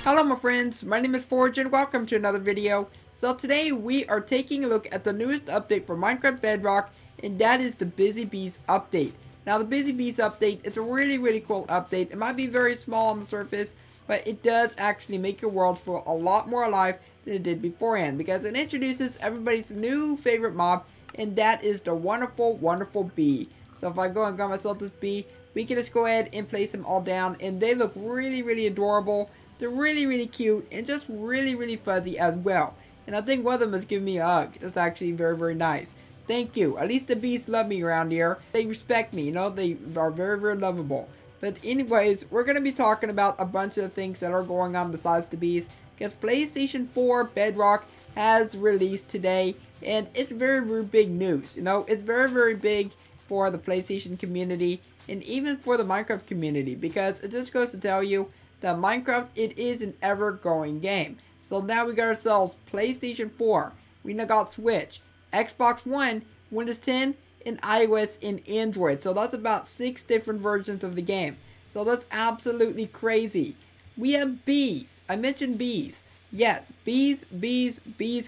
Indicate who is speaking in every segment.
Speaker 1: Hello my friends, my name is Forge and welcome to another video. So today we are taking a look at the newest update for Minecraft Bedrock, and that is the Buzzy Bees update. Now the Buzzy Bees update is a really cool update. It might be very small on the surface, but it does actually make your world feel a lot more alive than it did beforehand, because it introduces everybody's new favorite mob, and that is the wonderful bee. So if I go and grab myself this bee, we can just go ahead and place them all down, and they look really adorable. They're really cute and just really fuzzy as well. And I think one of them is giving me a hug. That's actually very nice. Thank you. At least the bees love me around here. They respect me, you know, they are very lovable. But anyways, we're going to be talking about a bunch of things that are going on besides the bees, because PlayStation 4 Bedrock has released today, and it's very big news. You know, it's very big for the PlayStation community and even for the Minecraft community, because it just goes to tell you that Minecraft, it is an ever-growing game. So now we got ourselves PlayStation 4, we now got Switch, Xbox One, Windows 10, and iOS and Android. So that's about 6 different versions of the game. So that's absolutely crazy. We have bees. I mentioned bees. Yes, bees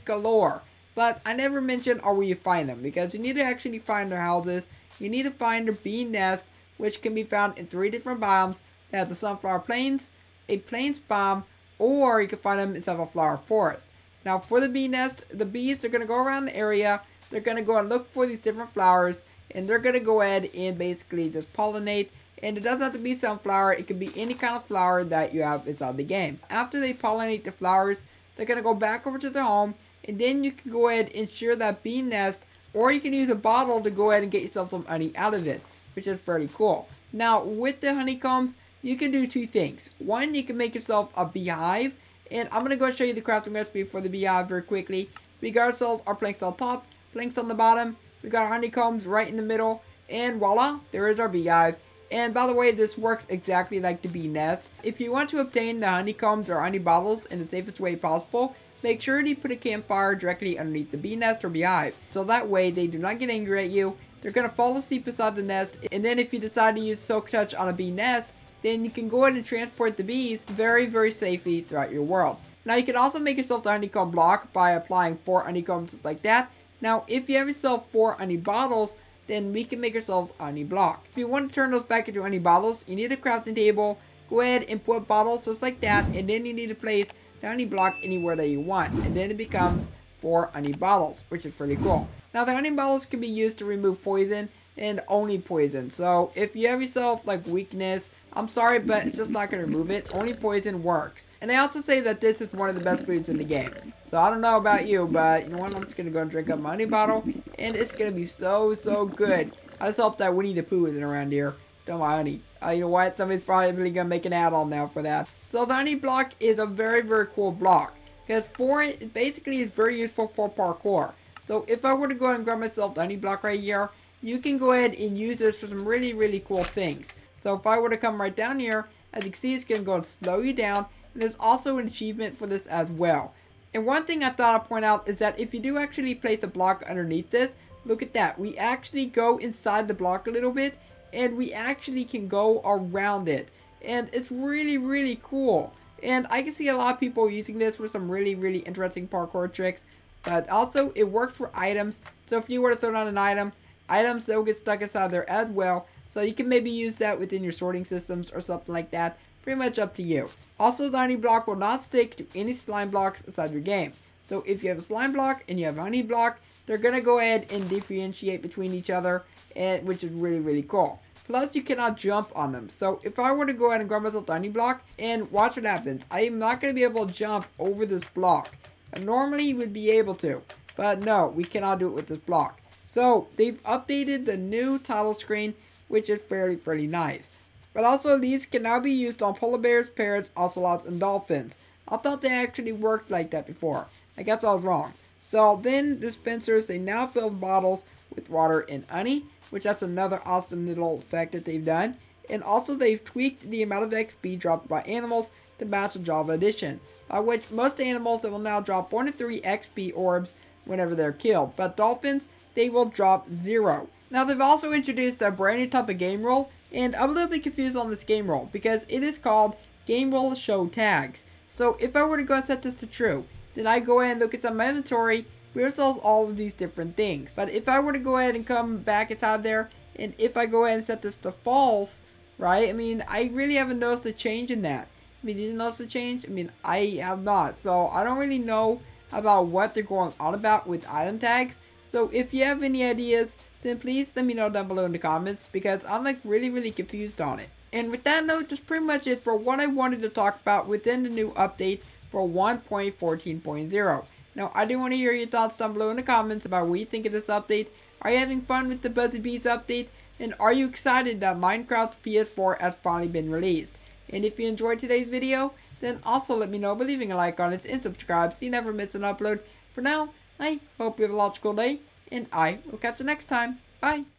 Speaker 1: galore. But I never mentioned where you find them, because you need to actually find their houses. You need to find their bee nest, which can be found in 3 different biomes. That's the Sunflower Plains, a plains biome, or you can find them inside of a flower forest. Now for the bee nest, the bees are going to go around the area. They're going to go and look for these different flowers, and they're going to go ahead and basically just pollinate. And it doesn't have to be sunflower, it could be any kind of flower that you have inside the game. After they pollinate the flowers, they're going to go back over to their home, and then you can go ahead and share that bee nest, or you can use a bottle to go ahead and get yourself some honey out of it, which is fairly cool. Now with the honeycombs, you can do 2 things. One, you can make yourself a beehive, and I'm going to go show you the crafting recipe for the beehive very quickly. We got ourselves our planks on top, planks on the bottom, we got our honeycombs right in the middle, and voila, there is our beehive. And by the way, this works exactly like the bee nest. If you want to obtain the honeycombs or honey bottles in the safest way possible, make sure to put a campfire directly underneath the bee nest or beehive. So that way they do not get angry at you, they're going to fall asleep beside the nest, and then if you decide to use Silk Touch on a bee nest, then you can go ahead and transport the bees very safely throughout your world. Now you can also make yourself the honeycomb block by applying 4 honeycombs just like that. Now if you have yourself 4 honey bottles, then we can make ourselves a honey block. If you want to turn those back into honey bottles, you need a crafting table. Go ahead and put bottles just like that, and then you need to place the honey block anywhere that you want, and then it becomes 4 honey bottles, which is pretty cool. Now the honey bottles can be used to remove poison, and only poison. So if you have yourself like weakness, I'm sorry, but it's just not going to remove it. Only poison works. And they also say that this is one of the best foods in the game. So I don't know about you, but you know what? I'm just going to go and drink up my honey bottle, and it's going to be so good. I just hope that Winnie the Pooh isn't around here. Still my honey. You know what? Somebody's probably going to make an add-on now for that. So the honey block is a very cool block, because it basically is very useful for parkour. So if I were to go ahead and grab myself the honey block right here, you can go ahead and use this for some really cool things. So if I were to come right down here, as you can see, it's going to go and slow you down. And there's also an achievement for this as well. And one thing I thought I'd point out is that if you do actually place a block underneath this, look at that. We actually go inside the block a little bit, and we actually can go around it. And it's really cool. And I can see a lot of people using this for some really interesting parkour tricks. But also, it works for items. So if you were to throw down an item, items that will get stuck inside there as well. So you can maybe use that within your sorting systems or something like that. Pretty much up to you. Also, the honey block will not stick to any slime blocks inside your game. So if you have a slime block and you have a honey block, they're going to go ahead and differentiate between each other, and which is really cool. Plus, you cannot jump on them. So if I were to go ahead and grab myself the honey block, and watch what happens. I am not going to be able to jump over this block. And normally you would be able to, but no, we cannot do it with this block. So they've updated the new title screen, which is fairly nice. But also, these can now be used on polar bears, parrots, ocelots, and dolphins. I thought they actually worked like that before. I guess I was wrong. So then dispensers, they now fill bottles with water and honey, which that's another awesome little effect that they've done. And also they've tweaked the amount of XP dropped by animals to match the Java edition, by which most animals that will now drop 1 to 3 XP orbs whenever they're killed. But dolphins, they will drop 0. Now they've also introduced a brand new type of game rule, and I'm a little bit confused on this game rule because it is called Game Rule Show Tags. So if I were to go and set this to true, then I go ahead and look inside my inventory, where it sells all of these different things. But if I were to go ahead and come back inside there, and if I go ahead and set this to false, right? I mean, I really haven't noticed a change in that. I mean, did you notice a change? I mean, I have not. So I don't really know about what they're going on about with item tags. So if you have any ideas, then please let me know down below in the comments, because I'm like really confused on it. And with that note, that's pretty much it for what I wanted to talk about within the new update for 1.14.0. Now, I do want to hear your thoughts down below in the comments about what you think of this update. Are you having fun with the Buzzy Bees update? And are you excited that Minecraft PS4 has finally been released? And if you enjoyed today's video, then also let me know by leaving a like on it and subscribe so you never miss an upload. For now, I hope you have a logical day, and I will catch you next time. Bye!